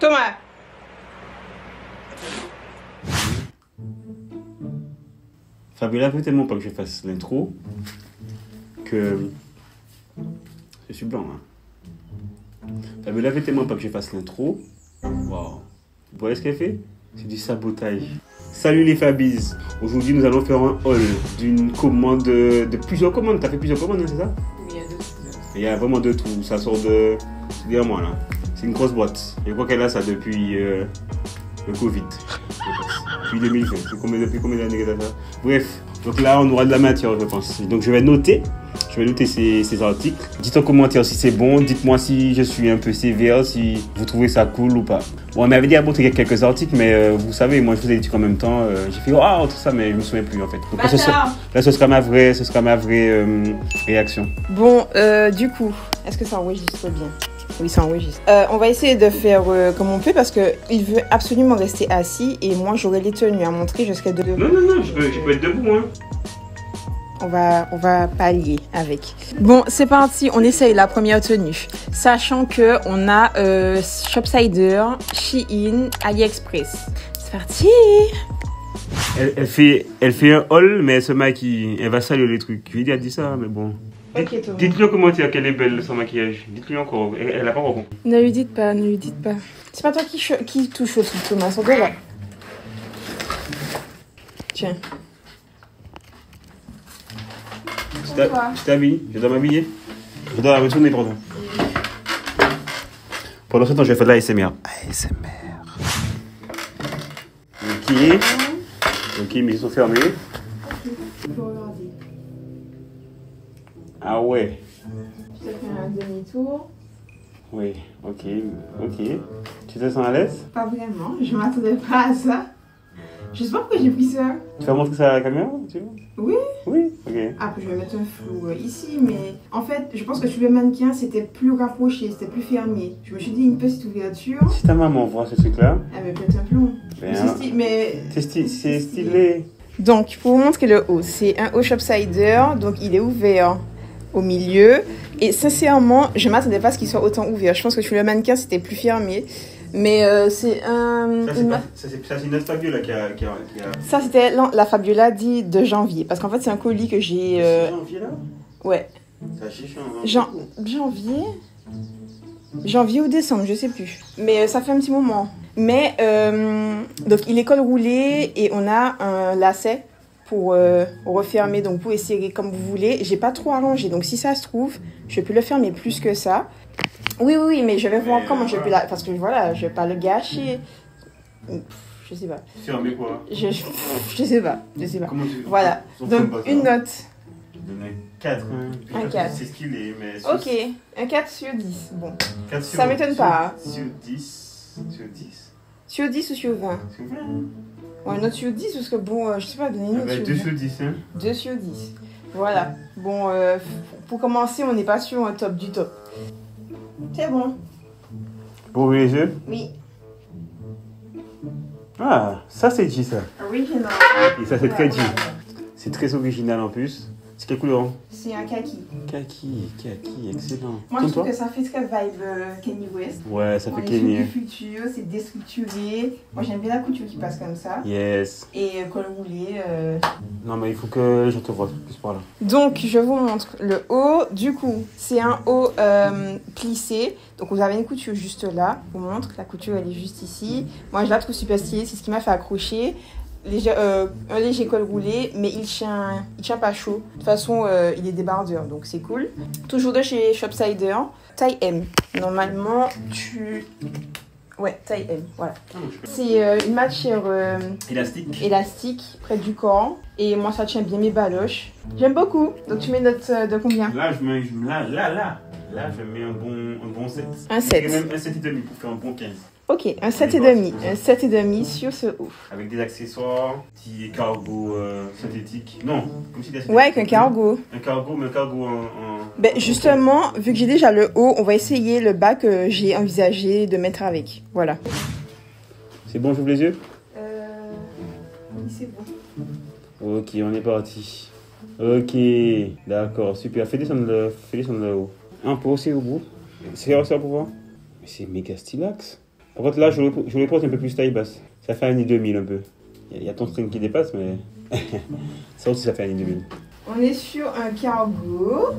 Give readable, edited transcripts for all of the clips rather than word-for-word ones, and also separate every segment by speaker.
Speaker 1: Thomas.
Speaker 2: Fabiola veut tellement pas que je fasse l'intro que je suis blanc. Fabiola veut tellement pas que je fasse l'intro. Waouh. Vous voyez ce qu'elle fait? C'est du sabotage. Salut les Fabies. Aujourd'hui nous allons faire un haul d'une commande de plusieurs commandes. T'as fait plusieurs commandes, hein, c'est ça?
Speaker 1: Oui, il y a deux.
Speaker 2: Il y a vraiment de tout. Ça sort de... C'est derrière moi là. C'est une grosse boîte. Je crois qu'elle a ça depuis le Covid. Depuis 2020. Depuis combien d'années qu'elle a ça? Bref. Donc là on aura de la matière je pense. Donc je vais noter ces articles. Dites en commentaire si c'est bon. Dites-moi si je suis un peu sévère, si vous trouvez ça cool ou pas. Bon, on m'avait dit à montrer quelques articles, mais vous savez, moi je vous ai dit en même temps. J'ai fait oh tout ça, mais je me souviens plus en fait. Donc là, ce sera ma vraie réaction.
Speaker 1: Bon, du coup, est-ce que ça enregistre bien? Oui, ça enregistre. On va essayer de faire comme on peut parce qu'il veut absolument rester assis et moi j'aurai les tenues à montrer jusqu'à debout.
Speaker 2: Non, je peux être debout, hein.
Speaker 1: On va pallier avec. Bon, c'est parti, on essaye la première tenue. Sachant que on a Shopsider, Shein, AliExpress. C'est parti.
Speaker 2: Elle fait un haul, mais elle se maquille. Elle va saluer les trucs. Je lui ai dit ça, mais bon.
Speaker 1: Ok, Thomas.
Speaker 2: Dites-lui en commentaire qu'elle est belle sans maquillage. Dites-lui encore. Elle a pas encore compris.
Speaker 1: Ne lui dites pas, ne lui dites pas. C'est pas toi qui touche au truc, Thomas. Sors de là. Tiens.
Speaker 2: Je t'habille. Je dois m'habiller. Je dois retourner, pardon. Pendant ce temps, je vais faire de la ASMR. Ok, mais ils sont fermés. Ah ouais.
Speaker 1: Je te fais un demi-tour.
Speaker 2: Oui, ok. Tu te sens à l'aise?
Speaker 1: Pas vraiment, je m'attendais pas à ça. Je sais pas pourquoi j'ai pris ça.
Speaker 2: Tu vas montrer ça à la caméra, tu veux?
Speaker 1: Oui.
Speaker 2: Oui, ok.
Speaker 1: Après, je vais mettre un flou ici, mais en fait, je pense que sur le mannequin, c'était plus rapproché, c'était plus fermé. Je me suis dit une petite ouverture.
Speaker 2: Si ta maman voit ce truc-là.
Speaker 1: Elle me pète un plomb. C'est
Speaker 2: stylé.
Speaker 1: Donc, pour vous montrer le haut, c'est un haut Shopsider, donc il est ouvert au milieu. Et sincèrement, je m'attendais pas à ce qu'il soit autant ouvert. Je pense que sur le mannequin, c'était plus fermé. Mais c'est un...
Speaker 2: Ça, c'est notre Fabiola qui a...
Speaker 1: Ça, c'était la Fabiola dit de janvier. Parce qu'en fait, c'est un colis que j'ai...
Speaker 2: C'est janvier, là?
Speaker 1: Ouais.
Speaker 2: Ça chichon,
Speaker 1: Janvier? Janvier ou décembre, je sais plus. Mais ça fait un petit moment. Mais, donc, il est col roulé et on a un lacet pour refermer. Donc, vous pouvez serrer comme vous voulez. J'ai pas trop arrangé. Donc, si ça se trouve, je peux le fermer plus que ça. Oui, mais je vais voir comment je peux la... Parce que voilà, je vais pas le gâcher. Je sais pas.
Speaker 2: Fermer quoi?
Speaker 1: Je sais pas.
Speaker 2: Comment tu...
Speaker 1: Voilà. Donc, une note.
Speaker 2: Je donne un 4. Hein.
Speaker 1: Un 4.
Speaker 2: C'est ce qu'il est, mais...
Speaker 1: Ok, un 4 sur 10. Bon.
Speaker 2: 4
Speaker 1: ça m'étonne pas.
Speaker 2: Sur 10. Sur 10.
Speaker 1: Sur 10 ou sur 20?
Speaker 2: Sur 20.
Speaker 1: Ouais, une note sur 10, parce que bon, je sais pas, donner une note sur
Speaker 2: 2 sur 10, hein.
Speaker 1: 2 sur 10. Voilà. Bon, pour commencer, on n'est pas sur un top du top. C'est bon.
Speaker 2: Pour ouvrir les yeux?
Speaker 1: Oui.
Speaker 2: Ah, ça c'est G ça.
Speaker 1: Original.
Speaker 2: Et ça c'est très G. C'est très original en plus. C'est quelle couleur?
Speaker 1: C'est un kaki.
Speaker 2: Kaki, excellent.
Speaker 1: Moi, je trouve que ça fait très vibe Kanye West.
Speaker 2: Ouais, ça fait
Speaker 1: Kanye.
Speaker 2: Kanye.
Speaker 1: C'est du futur, c'est déstructuré. Moi, j'aime bien la couture qui passe comme ça.
Speaker 2: Yes.
Speaker 1: Et col roulé.
Speaker 2: Non, mais il faut que je te vois plus par là.
Speaker 1: Donc, je vous montre le haut. Du coup, c'est un haut plissé. Donc, vous avez une couture juste là. Je vous montre. La couture, elle est juste ici. Moi, je la trouve super stylée. C'est ce qui m'a fait accrocher. Un léger col roulé, mais il tient pas chaud. De toute façon, il est débardeur, donc c'est cool. Toujours de chez Shopsider, taille M. Normalement, ouais, taille M, voilà. C'est une matière élastique près du corps. Et moi, ça tient bien mes baloches. J'aime beaucoup. Donc, tu mets note de combien?
Speaker 2: Là, je mets un bon 7.
Speaker 1: Un 7.
Speaker 2: Même un 7,5 pour faire un bon 15.
Speaker 1: Ok, un 7,5. Un 7,5 sur ce haut.
Speaker 2: Avec des accessoires, petit cargo synthétique. Non, comme si
Speaker 1: ouais, avec un cargo.
Speaker 2: Un cargo, mais un cargo en...
Speaker 1: Ben justement, vu que j'ai déjà le haut, on va essayer le bas que j'ai envisagé de mettre avec. Voilà.
Speaker 2: C'est bon, j'ouvre les yeux?
Speaker 1: Oui, c'est bon.
Speaker 2: Ok, on est parti. Ok, d'accord, super. Fais descendre le haut. Un peu aussi au bout. C'est ça pour voir? Mais c'est méga stylax. Par contre, là, je voulais porter un peu plus taille basse. Ça fait 1,5 un peu. Il y a ton string qui dépasse, mais ça aussi, ça fait 1,5.
Speaker 1: On est sur un cargo.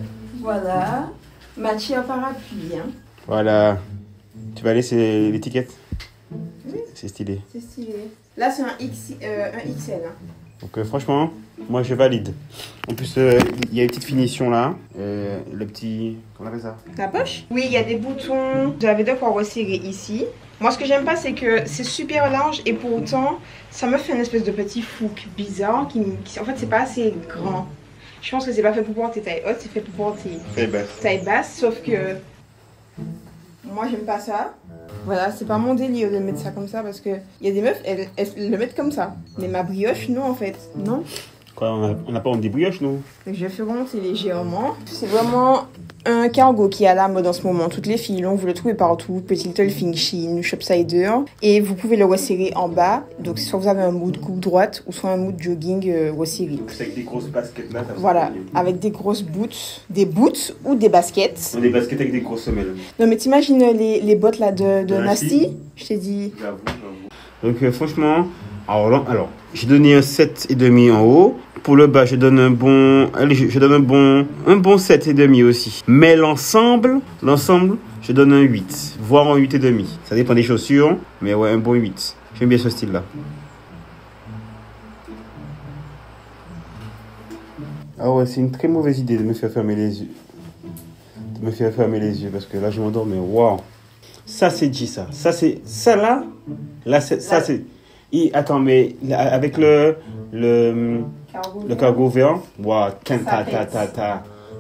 Speaker 1: Voilà. Matché en parapluie. Hein.
Speaker 2: Voilà. Tu vas laisser l'étiquette?
Speaker 1: Oui.
Speaker 2: C'est stylé.
Speaker 1: C'est stylé. Là, c'est un XL. Hein.
Speaker 2: Donc, franchement, moi, je valide. En plus, il y a une petite finition là. Le petit... Comment on appelle ça?
Speaker 1: La poche? Oui, il y a des boutons. J'avais deux fois resserré ici. Moi, ce que j'aime pas, c'est que c'est super large et pour autant, ça me fait une espèce de petit fouque bizarre en fait, c'est pas assez grand. Je pense que c'est pas fait pour porter taille haute, c'est fait pour porter taille basse, sauf que moi, j'aime pas ça. Voilà, c'est pas mon délire de mettre ça comme ça parce que il y a des meufs, elles le mettent comme ça. Mais ma brioche, non, en fait. Non.
Speaker 2: Quoi, on n'a pas des brioches, non?
Speaker 1: Donc, je fais remonter légèrement. C'est vraiment un cargo qui est à la mode en ce moment. Toutes les filles, vous le trouvez partout. Petit Little Thing, Shein, Shopsider. Et vous pouvez le resserrer en bas. Donc, soit vous avez un mood coupe droite ou soit un mood jogging resserré.
Speaker 2: C'est avec des grosses baskets là.
Speaker 1: Voilà, avec des grosses boots. Des boots ou des baskets.
Speaker 2: Non, des baskets avec des grosses semelles.
Speaker 1: Non, mais t'imagines les bottes là de Nasty? Je t'ai dit.
Speaker 2: J'avoue. Donc, franchement, alors j'ai donné un 7,5 en haut. Pour le bas, je donne un bon 7,5 aussi. Mais l'ensemble, je donne un 8, voire un 8,5. Ça dépend des chaussures, mais ouais, un bon 8. J'aime bien ce style-là. Ah ouais, c'est une très mauvaise idée de me faire fermer les yeux. Parce que là, je m'endors, mais waouh. Ça, c'est G, ça. Ça, là, c'est... Attends, mais avec le cargo vert, waouh,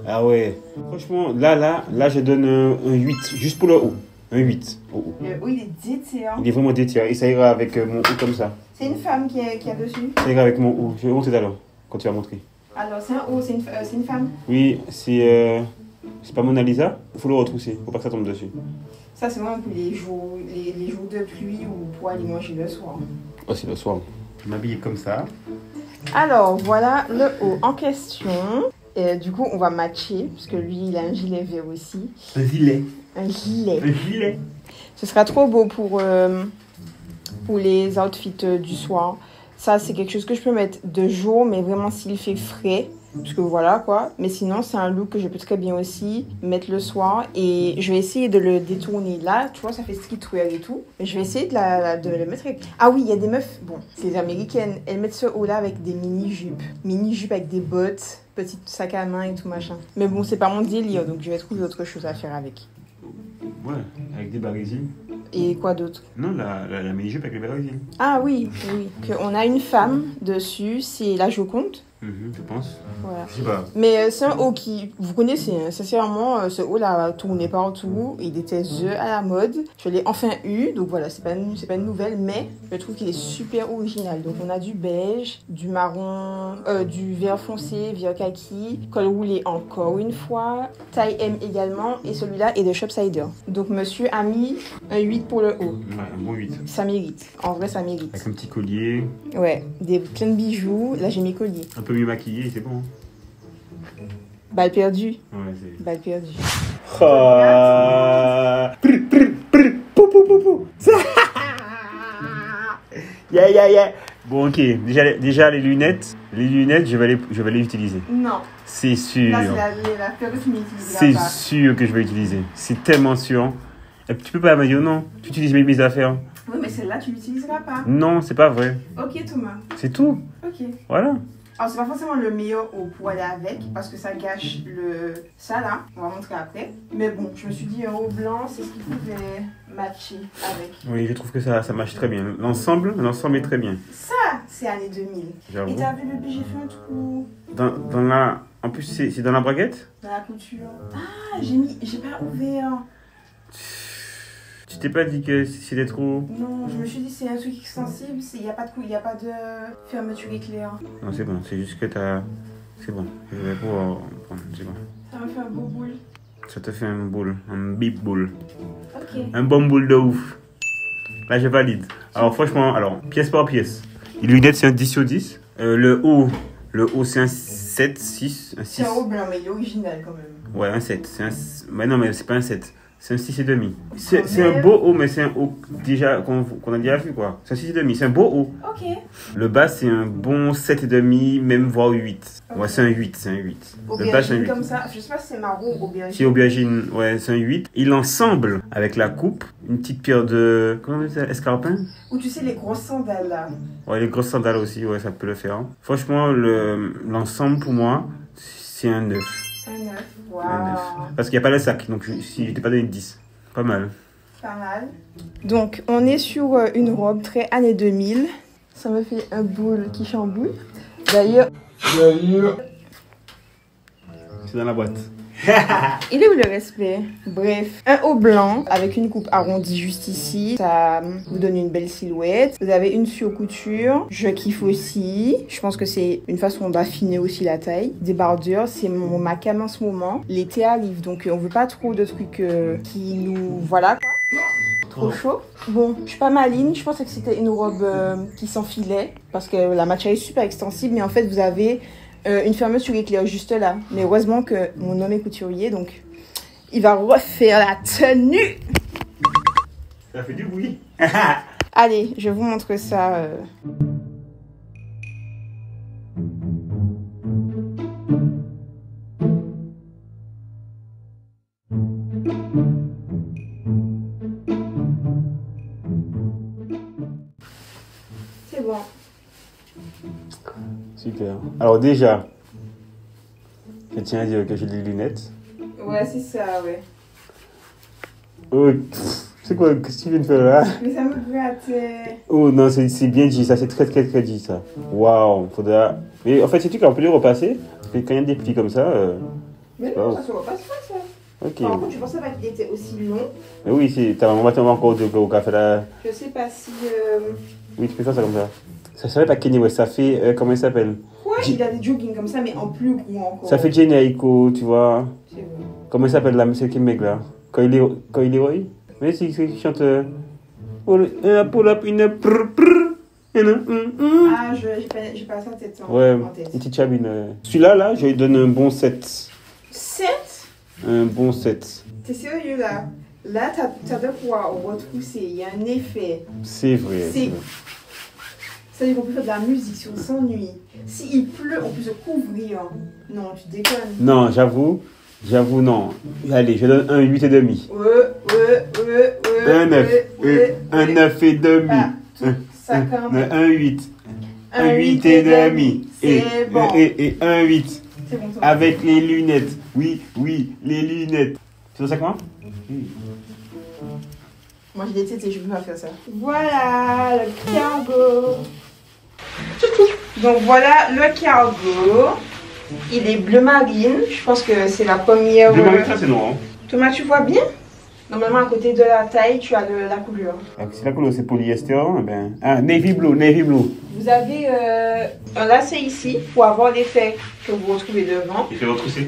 Speaker 2: ah ouais. Franchement, là, je donne un 8, juste pour le haut. Un 8 au haut.
Speaker 1: Le haut, il est détiré.
Speaker 2: Il est vraiment détiré, et ça ira avec mon haut comme ça.
Speaker 1: C'est une femme qui a dessus.
Speaker 2: Ça ira avec mon haut. Je vais montrer d'alors, quand tu vas montrer.
Speaker 1: Alors, c'est un haut, c'est une femme?
Speaker 2: Oui, c'est pas Mona Lisa. Il faut le retrousser, faut pas que ça tombe dessus.
Speaker 1: Ça, c'est vraiment pour les jours de pluie ou pour aller manger le soir.
Speaker 2: Oh, c'est le soir. Je m'habille comme ça.
Speaker 1: Alors, voilà le haut en question. Et du coup, on va matcher, parce que lui, il a un gilet vert aussi.
Speaker 2: Un gilet.
Speaker 1: Ce sera trop beau pour les outfits du soir. Ça, c'est quelque chose que je peux mettre de jour, mais vraiment s'il fait frais. Parce que voilà quoi. Mais sinon, c'est un look que je peux très bien aussi mettre le soir. Et je vais essayer de le détourner là. Tu vois, ça fait streetwear et tout. Mais je vais essayer de le mettre avec... Ah oui, il y a des meufs, bon, c'est les américaines. Elles mettent ce haut là avec des mini-jupes. Mini-jupes avec des bottes, petit sac à main et tout machin. Mais bon, c'est pas mon délire. Donc je vais trouver autre chose à faire avec.
Speaker 2: Ouais, avec des bagazines.
Speaker 1: Et quoi d'autre?
Speaker 2: Non, la mini-jupe avec les bagazines.
Speaker 1: Ah oui. On a une femme dessus, c'est la Joconde.
Speaker 2: Je pense.
Speaker 1: Voilà.
Speaker 2: Je sais pas.
Speaker 1: Mais c'est un haut qui, vous connaissez, hein, sincèrement, ce haut là a tourné partout. Il était à la mode. Je l'ai enfin eu, donc voilà, c'est pas une nouvelle, mais je trouve qu'il est super original. Donc on a du beige, du marron, du vert foncé, vert kaki, col roulé encore une fois, taille M également, et celui-là est de Shopsider. Donc monsieur a mis un 8 pour le haut.
Speaker 2: Ouais, un bon 8.
Speaker 1: Ça mérite. En vrai, ça mérite.
Speaker 2: Avec un petit collier.
Speaker 1: Ouais, plein de bijoux. Là, j'ai mis collier.
Speaker 2: Un peu mieux maquillé, c'est bon.
Speaker 1: Balle perdue.
Speaker 2: Ouais, c'est...
Speaker 1: Balle perdue.
Speaker 2: Yeah. Bon, ok. Déjà les lunettes, je vais les utiliser.
Speaker 1: Non.
Speaker 2: C'est sûr.
Speaker 1: Là, c'est la peur que tu n'utiliseras
Speaker 2: C'est
Speaker 1: pas.
Speaker 2: sûr que je vais utiliser. C'est tellement sûr. Et tu peux pas me dire non. Tu utilises mes affaires.
Speaker 1: Oui, mais celle-là, tu l'utiliseras pas.
Speaker 2: Non, c'est pas vrai.
Speaker 1: Ok, Thomas.
Speaker 2: C'est tout.
Speaker 1: Ok.
Speaker 2: Voilà.
Speaker 1: Alors, c'est pas forcément le meilleur haut pour aller avec, parce que ça gâche ça là. On va montrer après. Mais bon, je me suis dit, un haut blanc, c'est ce qui pouvait matcher avec.
Speaker 2: Oui, je trouve que ça marche très bien. L'ensemble est très bien.
Speaker 1: Ça, c'est années 2000.
Speaker 2: J'avoue.
Speaker 1: Et t'as vu le j'ai fait un trou
Speaker 2: dans la... En plus, c'est dans la braguette?
Speaker 1: dans la couture. Ah, j'ai pas ouvert.
Speaker 2: Tu t'es pas dit que c'était trop...
Speaker 1: Non, je me suis dit c'est un truc extensible, il n'y a pas de fermeture éclair.
Speaker 2: Non, c'est bon, c'est juste que t'as... C'est bon, je vais pouvoir prendre, c'est bon.
Speaker 1: Ça me fait un beau boule.
Speaker 2: Ça te fait un boule, un big boule.
Speaker 1: Ok.
Speaker 2: Un bon boule de ouf. Là, je valide. Alors, franchement, pièce par pièce. Les lunettes, c'est un 10 sur 10. Le haut, c'est un 7, 6, un 6.
Speaker 1: C'est un haut blanc, mais il est original quand même.
Speaker 2: Ouais, un 7. Mais non, mais c'est pas un 7. C'est un 6,5. C'est un beau haut, mais c'est un haut déjà qu'on a déjà vu, quoi. C'est un 6,5. C'est un beau haut.
Speaker 1: Ok.
Speaker 2: Le bas, c'est un bon 7,5, même voire 8. Okay. Ouais, c'est un 8. C'est un 8.
Speaker 1: Le bas, c'est un 8. Comme ça, je sais pas si c'est marron ou aubergine.
Speaker 2: Si aubergine, ouais, c'est un 8. Il ensemble avec la coupe, une petite pierre de. Comment on dit ça? Escarpin?
Speaker 1: Ou tu sais, les grosses sandales là.
Speaker 2: Ouais, les grosses sandales aussi, ouais, ça peut le faire. Franchement, l'ensemble pour moi, c'est un 9.
Speaker 1: Un 9, wow.
Speaker 2: Un 9. Parce qu'il n'y a pas le sac, donc si je t'ai pas donné 10. Pas mal.
Speaker 1: Pas mal. Donc, on est sur une robe très années 2000. Ça me fait un boule qui chamboule. D'ailleurs...
Speaker 2: C'est dans la boîte.
Speaker 1: Il est où le respect? Bref, un haut blanc avec une coupe arrondie juste ici. Ça vous donne une belle silhouette. Vous avez une sur-couture. Je kiffe aussi. Je pense que c'est une façon d'affiner aussi la taille. Débardeur, c'est ma cam en ce moment. L'été arrive, donc on veut pas trop de trucs qui nous... Voilà quoi. Trop chaud. Bon, je suis pas maligne. Je pensais que c'était une robe qui s'enfilait parce que la matière est super extensible. Mais en fait, vous avez... une fermeture éclair juste là. Mais heureusement que mon homme est couturier, donc il va refaire la tenue.
Speaker 2: Ça fait du bruit.
Speaker 1: Allez, je vous montre ça. C'est bon.
Speaker 2: Super. Alors déjà, je tiens à dire que j'ai des lunettes.
Speaker 1: Ouais, c'est ça, ouais.
Speaker 2: Oh, c'est quoi, qu'est-ce que tu viens de faire là?
Speaker 1: Mais ça me gratte.
Speaker 2: Oh non, c'est bien dit, ça, c'est très très très dit ça. Waouh, faudra... Mais en fait, sais-tu qu'on peut les repasser? Parce que quand il y a des plis comme ça...
Speaker 1: Mais non, ça se repasse pas, ça.
Speaker 2: Ok.
Speaker 1: Par contre, tu pensais pas qu'il était aussi long?
Speaker 2: Mais oui, t'as vraiment encore au café là.
Speaker 1: Je sais pas si...
Speaker 2: Oui, tu peux faire ça comme ça. Ça s'appelle pas Kenny West, ça fait... comment il s'appelle?
Speaker 1: Ouais, il a des jogging comme ça, mais en plus gros encore.
Speaker 2: Ça fait Jenny Aiko, tu vois.
Speaker 1: C'est vrai.
Speaker 2: Comment il s'appelle là, monsieur Kim là? Quand il est Roy? Mais c'est qui chante... Un pull-up, une prrr prrr.
Speaker 1: Ah, j'ai pas ça en tête.
Speaker 2: Ouais, une petite chabine. Celui-là, là, je lui donne un bon 7.
Speaker 1: 7?
Speaker 2: Un bon 7.
Speaker 1: T'es sérieux là? Là, t'as de quoi retrousser. Il y a un effet.
Speaker 2: C'est vrai.
Speaker 1: Ça veut dire qu'on peut faire de la musique si on s'ennuie. S'il pleut, on peut se couvrir. Non, tu déconnes.
Speaker 2: Non, j'avoue, non. Allez, je donne un 8,5. Un 9. Un 9,5.
Speaker 1: Ah, ça quand même.
Speaker 2: Un 8.
Speaker 1: Un 8,5. C'est bon.
Speaker 2: Et un 8.
Speaker 1: C'est bon,
Speaker 2: avec les lunettes. Oui, les lunettes. Tu vois ça comment?
Speaker 1: Moi j'ai des tétés, je peux pas faire ça. Voilà le cargo. Donc voilà le cargo. Il est bleu marine. Je pense que c'est la première.
Speaker 2: Bleu marine, ça c'est noir.
Speaker 1: Thomas, tu vois bien? Normalement, à côté de la taille, tu as la couleur.
Speaker 2: Si la couleur c'est polyester, eh ben... Ah, navy blue.
Speaker 1: Vous avez un lacet ici pour avoir l'effet que vous retrouvez devant.
Speaker 2: Il fait retrousser.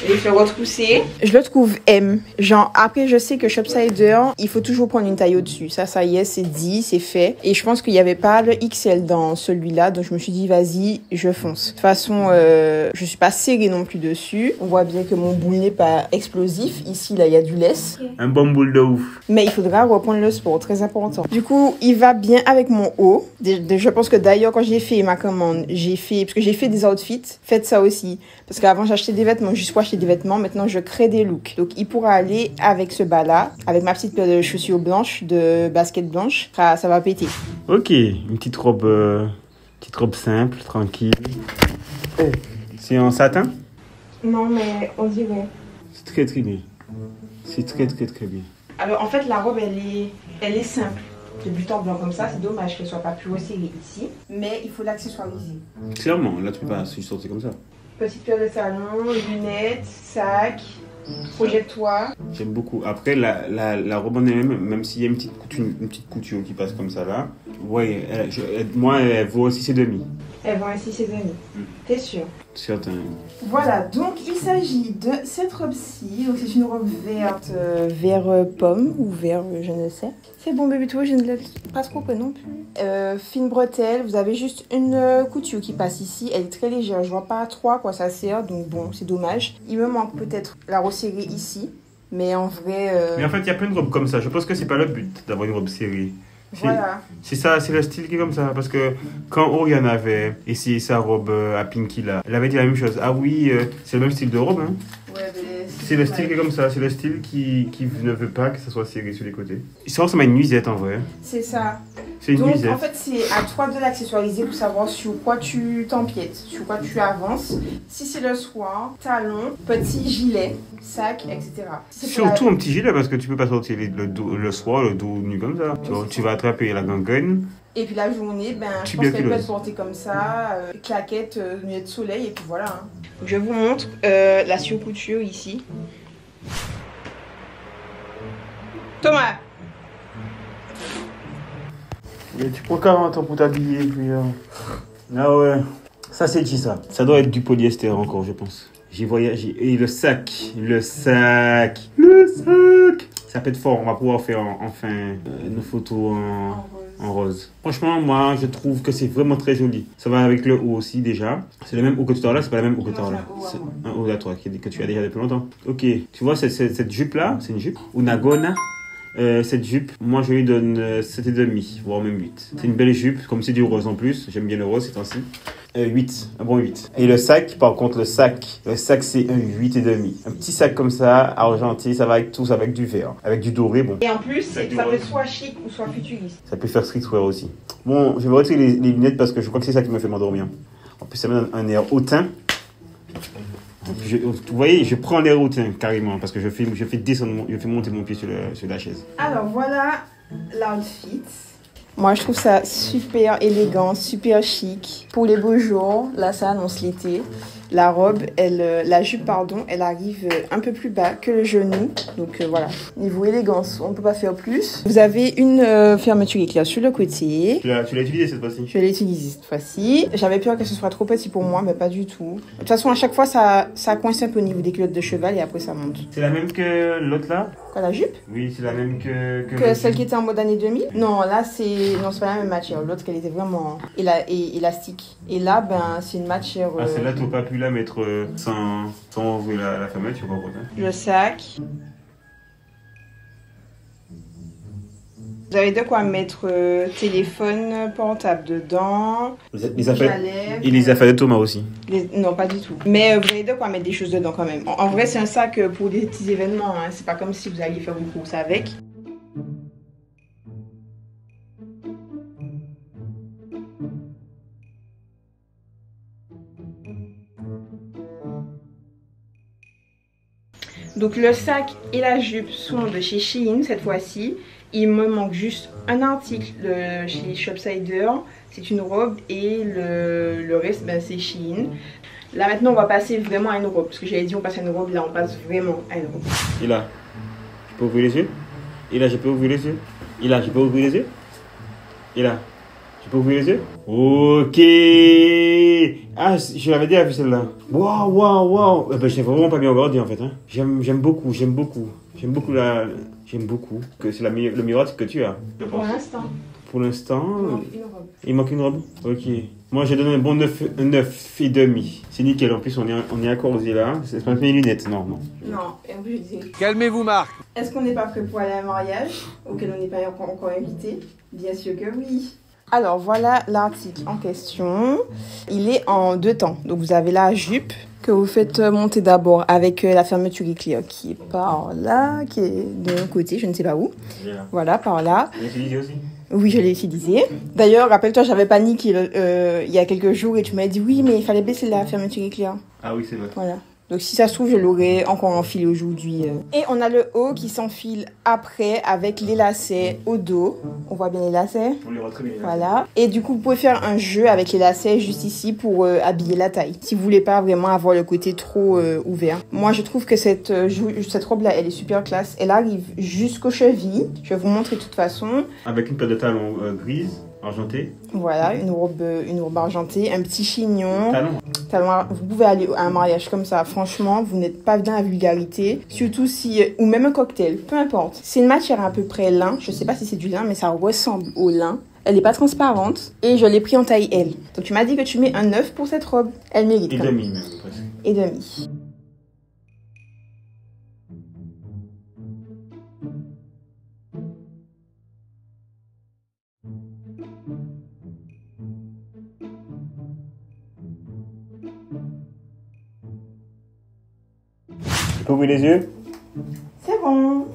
Speaker 1: Et se retrousser. Je le trouve M. Genre, après, je sais que Shopsider, il faut toujours prendre une taille au-dessus. Ça y est, c'est dit, c'est fait. Et je pense qu'il n'y avait pas le XL dans celui-là. Donc, je me suis dit, vas-y, je fonce. De toute façon, je suis pas serrée non plus dessus. On voit bien que mon boule n'est pas explosif. Ici, là, il y a du laisse.
Speaker 2: Un bon boule de ouf.
Speaker 1: Mais il faudra reprendre le sport, très important. Du coup, il va bien avec mon haut. Je pense que d'ailleurs, quand j'ai fait ma commande, parce que j'ai fait des outfits, faites ça aussi. Parce qu'avant, j'achetais des vêtements juste pour acheter des vêtements. Maintenant, je crée des looks. Donc, il pourra aller avec ce bas-là, avec ma petite paire de chaussures blanches, de baskets blanches. Ça va péter.
Speaker 2: Ok, une petite robe simple, tranquille. C'est en satin?
Speaker 1: Non, mais on dirait.
Speaker 2: C'est très très bien. C'est très très très bien.
Speaker 1: Alors, en fait, la robe, elle est simple. De but en blanc comme ça, c'est dommage qu'elle soit pas plus resserrée ici. Mais il faut l'accessoiriser.
Speaker 2: Clairement, là, tu peux pas sortir comme ça.
Speaker 1: Petite paire de talons, lunettes, sac, projectoire.
Speaker 2: J'aime beaucoup. Après, la robe en elle-même, même s'il y a une petite couture qui passe comme ça là, ouais, moi, elle vaut 6,5.
Speaker 1: Elle vaut un 6,5. T'es sûr?
Speaker 2: Certain.
Speaker 1: Voilà, donc il s'agit de cette robe-ci. Donc c'est une robe verte, vert pomme ou vert, je ne sais. C'est bon bébé, toi, je ne l'ai pas trop près non plus. Fine bretelle, vous avez juste une couture qui passe ici. Elle est très légère, je vois pas trop à quoi ça sert, donc bon, c'est dommage. Il me manque peut-être la resserrer ici. Mais en vrai...
Speaker 2: Mais en fait, il y a plein de robes comme ça. Je pense que c'est pas le but d'avoir une robe serrée.
Speaker 1: Voilà.
Speaker 2: C'est ça, c'est le style qui est comme ça. Parce que quand Oriane avait essayé sa robe à Pinky là, elle avait dit la même chose. Ah oui, c'est le même style de robe. Hein.
Speaker 1: Ouais, mais...
Speaker 2: C'est le style qui est comme ça. C'est le style qui ne veut pas que ça soit serré sur les côtés. Ça ressemble à une nuisette en vrai.
Speaker 1: C'est ça.
Speaker 2: C'est une
Speaker 1: Donc
Speaker 2: nuisette.
Speaker 1: en fait c'est à toi de l'accessoiriser pour savoir sur quoi tu t'empiètes, sur quoi tu avances. Si c'est le soir, talon, petit gilet, sac, etc. Si
Speaker 2: Surtout un petit gilet parce que tu peux pas sortir le soir, le dos nu comme ça. Tu vas attraper la gangrène.
Speaker 1: Et puis la journée, ben, je pense qu'elle peut être portée comme ça, claquette, lunettes de soleil, et puis voilà. Hein. Je vous montre la surcouture ici. Thomas!
Speaker 2: Mais tu prends 40 ans pour t'habiller, puis... Ah ouais, ça c'est qui ça? Ça doit être du polyester encore, je pense. J'ai voyagé. Et le sac. Ça peut être fort, on va pouvoir faire enfin nos photos en rose. Franchement, moi, je trouve que c'est vraiment très joli. Ça va avec le haut aussi, déjà. C'est le même haut que tu as là, c'est pas le même haut que tu as là. C'est un haut à toi, que tu as déjà depuis longtemps. Ok, tu vois, cette jupe-là, c'est une jupe. Unagona. Cette jupe, moi je lui donne 7,5, voire même 8. C'est une belle jupe, comme c'est du rose en plus. J'aime bien le rose ces temps-ci. 8, un bon 8. Et le sac, par contre, le sac c'est un 8,5. Un petit sac comme ça, argenté, ça va avec tout, ça va avec du vert, avec du doré, bon.
Speaker 1: Et en plus, ça peut être soit chic ou soit futuriste.
Speaker 2: Ça peut faire streetwear aussi. Bon, je vais retirer les lunettes parce que je crois que c'est ça qui me fait m'endormir. En plus, ça me donne un air hautain. Vous voyez, je prends l'air hautain carrément parce que je fais monter mon pied sur la chaise.
Speaker 1: Alors voilà l'outfit. Moi je trouve ça super élégant, super chic. Pour les beaux jours, là ça annonce l'été. La robe, la jupe, elle arrive un peu plus bas que le genou. Donc voilà, niveau élégance, on ne peut pas faire plus. Vous avez une fermeture éclair sur le côté.
Speaker 2: Tu l'as utilisée cette fois-ci?
Speaker 1: Je l'ai utilisée cette fois-ci. J'avais peur que ce soit trop petit pour moi, mais pas du tout. De toute façon, à chaque fois, ça coince un peu au niveau des culottes de cheval et après ça monte.
Speaker 2: C'est la même que l'autre là?
Speaker 1: Quoi, la jupe?
Speaker 2: Oui, c'est la même que
Speaker 1: celle qui était en mode année 2000? Non, là, c'est pas la même matière. L'autre, elle était vraiment élastique. Et là, ben, c'est une matière...
Speaker 2: Ah, celle-là, tu n'as pas pu la mettre sans ouvrir la fermeture, par contre. Hein.
Speaker 1: Le sac. Vous avez de quoi mettre téléphone portable dedans.
Speaker 2: Les affaires. Et les affaires de Thomas aussi.
Speaker 1: Non, pas du tout. Mais vous avez de quoi mettre des choses dedans quand même. En vrai, c'est un sac pour des petits événements. Hein. C'est pas comme si vous alliez faire vos courses avec. Donc le sac et la jupe sont de chez Shein cette fois-ci. Il me manque juste un article de chez Shopsider. C'est une robe et le reste ben, c'est Shein. Là maintenant on va passer vraiment à une robe. Parce que j'avais dit on passe à une robe, là on passe vraiment à une robe.
Speaker 2: Et là, je peux ouvrir les yeux? Et là, je peux ouvrir les yeux? Et là, je peux ouvrir les yeux? Et là, je peux ouvrir les yeux? Ok. Ah, je l'avais déjà vu celle-là. Waouh. Ben, je l'ai vraiment pas bien regardé en fait. Hein. J'aime beaucoup que c'est le miroir que tu as.
Speaker 1: Pour l'instant.
Speaker 2: Pour l'instant,
Speaker 1: il manque une robe.
Speaker 2: Il manque une robe. Ok. Moi, j'ai donné un bon 9,5. C'est nickel. En plus, on est accordé là. C'est pas mes lunettes. Non.
Speaker 1: Non. Et en plus, je disais...
Speaker 3: Calmez-vous, Marc.
Speaker 1: Est-ce qu'on n'est pas prêt pour aller à un mariage auquel on n'est pas encore invité? Bien sûr que oui. Alors voilà l'article en question. Il est en 2 temps. Donc vous avez la jupe que vous faites monter d'abord avec la fermeture éclair qui est par là, qui est de l'autre côté, je ne sais pas où.
Speaker 2: Bien.
Speaker 1: Voilà, par là.
Speaker 2: Tu l'as utilisé aussi?
Speaker 1: Oui, je l'ai utilisé. D'ailleurs, rappelle-toi, j'avais paniqué il y a quelques jours et tu m'as dit oui, mais il fallait baisser la fermeture éclair.
Speaker 2: Ah oui, c'est vrai.
Speaker 1: Voilà. Donc si ça se trouve, je l'aurais encore enfilé aujourd'hui. Et on a le haut qui s'enfile après avec les lacets au dos. On voit bien les lacets.
Speaker 2: On les voit très bien.
Speaker 1: Voilà. Et du coup, vous pouvez faire un jeu avec les lacets juste ici pour habiller la taille. Si vous voulez pas vraiment avoir le côté trop ouvert. Moi, je trouve que cette robe-là, elle est super classe. Elle arrive jusqu'aux chevilles. Je vais vous montrer de toute façon.
Speaker 2: Avec une paire de talons grise, argentée.
Speaker 1: Voilà, une robe argentée, un petit chignon.
Speaker 2: Talons.
Speaker 1: Vous pouvez aller à un mariage comme ça. Franchement, vous n'êtes pas dans la vulgarité. Surtout si... Ou même un cocktail, peu importe. C'est une matière à peu près lin. Je sais pas si c'est du lin, mais ça ressemble au lin. Elle n'est pas transparente. Et je l'ai pris en taille L. Donc tu m'as dit que tu mets un 9 pour cette robe. Elle mérite.
Speaker 2: Et demi même, presque.
Speaker 1: Et demi.
Speaker 2: peux ouvrir les yeux?
Speaker 1: C'est bon.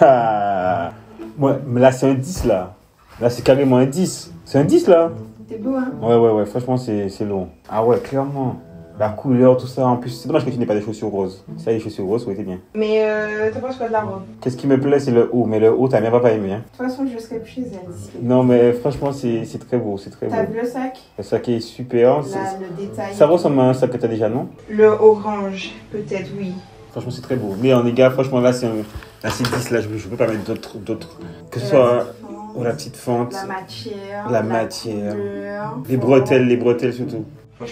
Speaker 2: Ah. Ouais, mais là, c'est un 10, là. Là, c'est carrément un 10. C'est un 10, là.
Speaker 1: C'est beau, hein?
Speaker 2: Ouais. Franchement, c'est long. Ah ouais, clairement. La couleur, tout ça. En plus, c'est dommage que tu n'aies pas des chaussures roses. Si tu as des chaussures roses, ça aurait été bien.
Speaker 1: Mais t'as pas choisi de la robe.
Speaker 2: Qu'est-ce qui me plaît, c'est le haut. Mais le haut, t'as bien pas aimé. Hein.
Speaker 1: De toute façon, je serai plus chez elle ici.
Speaker 2: Non, mais franchement, c'est très beau. C'est très beau.
Speaker 1: T'as vu le sac?
Speaker 2: Le sac est super.
Speaker 1: Là, le détail.
Speaker 2: Ça ressemble à un sac que t'as déjà, non?
Speaker 1: Le orange, peut-être, oui.
Speaker 2: Franchement, c'est très beau. Mais les gars, franchement, là, c'est 10. Là, je peux pas mettre d'autres. Que ce soit la petite fente.
Speaker 1: La matière.
Speaker 2: Les bretelles surtout.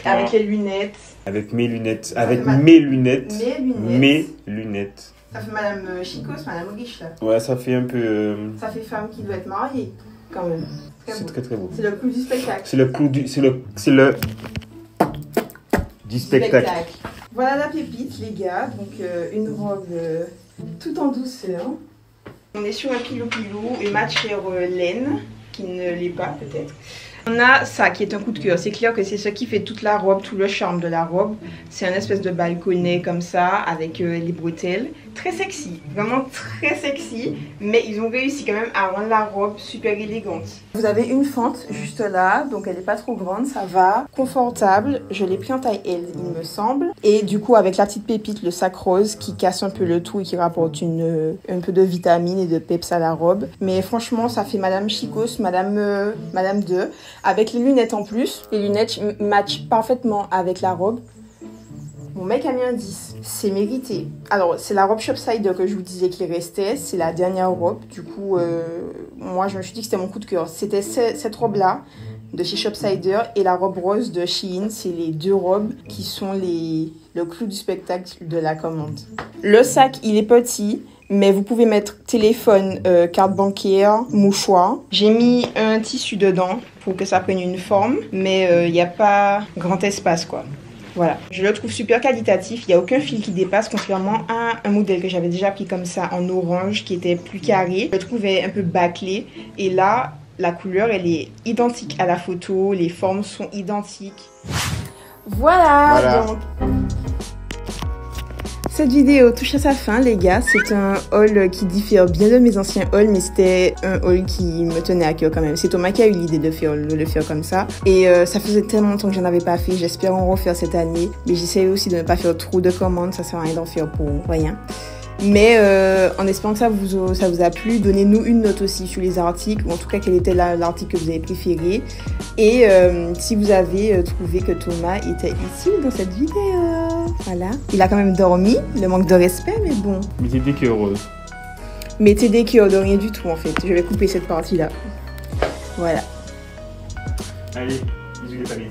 Speaker 1: Avec les lunettes.
Speaker 2: Avec mes lunettes. Avec mes lunettes.
Speaker 1: Mes
Speaker 2: lunettes.
Speaker 1: Ça fait Madame Chicos, Madame Riche, là.
Speaker 2: Ouais, ça fait un peu...
Speaker 1: Ça fait femme qui doit être mariée, quand même.
Speaker 2: C'est très beau.
Speaker 1: C'est le clou du spectacle.
Speaker 2: C'est le du spectacle.
Speaker 1: Voilà la pépite, les gars. Donc, une robe tout en douceur. On est sur un pilou-pilou, une matière laine, qui ne l'est pas, peut-être. On a ça qui est un coup de cœur. C'est clair que c'est ce qui fait toute la robe, tout le charme de la robe. C'est un espèce de balconnet comme ça, avec les bretelles. Très sexy, vraiment très sexy. Mais ils ont réussi quand même à rendre la robe super élégante. Vous avez une fente juste là, donc elle n'est pas trop grande, ça va. Confortable, je l'ai pris en taille L, il me semble. Et du coup, avec la petite pépite, le sac rose qui casse un peu le tout et qui rapporte un peu de vitamine et de peps à la robe. Mais franchement, ça fait Madame Chicos, Madame 2. Avec les lunettes en plus. Les lunettes matchent parfaitement avec la robe. Mon mec a mis un 10. C'est mérité. Alors, c'est la robe Shopsider que je vous disais qui restait. C'est la dernière robe. Du coup, moi, je me suis dit que c'était mon coup de cœur. C'était cette robe-là de chez Shopsider et la robe rose de Shein. C'est les deux robes qui sont le clou du spectacle de la commande. Le sac, il est petit. Mais vous pouvez mettre téléphone, carte bancaire, mouchoir. J'ai mis un tissu dedans pour que ça prenne une forme. Mais il n'y a pas grand espace, quoi. Voilà. Je le trouve super qualitatif. Il n'y a aucun fil qui dépasse, contrairement à un modèle que j'avais déjà pris comme ça en orange, qui était plus carré. Je le trouvais un peu bâclé. Et là, la couleur, elle est identique à la photo. Les formes sont identiques. Voilà. Donc... Cette vidéo touche à sa fin, les gars. C'est un haul qui diffère bien de mes anciens hauls, mais c'était un haul qui me tenait à cœur quand même. C'est Thomas qui a eu l'idée de le faire comme ça. Et ça faisait tellement longtemps que j'en avais pas fait. J'espère en refaire cette année. Mais j'essaie aussi de ne pas faire trop de commandes. Ça sert à rien d'en faire pour rien. Mais en espérant que ça vous a plu, donnez-nous une note aussi sur les articles, ou en tout cas quel était l'article que vous avez préféré. Et si vous avez trouvé que Thomas était utile dans cette vidéo. Voilà. Il a quand même dormi, le manque de respect, mais bon.
Speaker 2: Mettez des cœurs roses.
Speaker 1: Mettez des cœurs de rien du tout en fait. Je vais couper cette partie-là. Voilà.
Speaker 2: Allez, bisous les familles.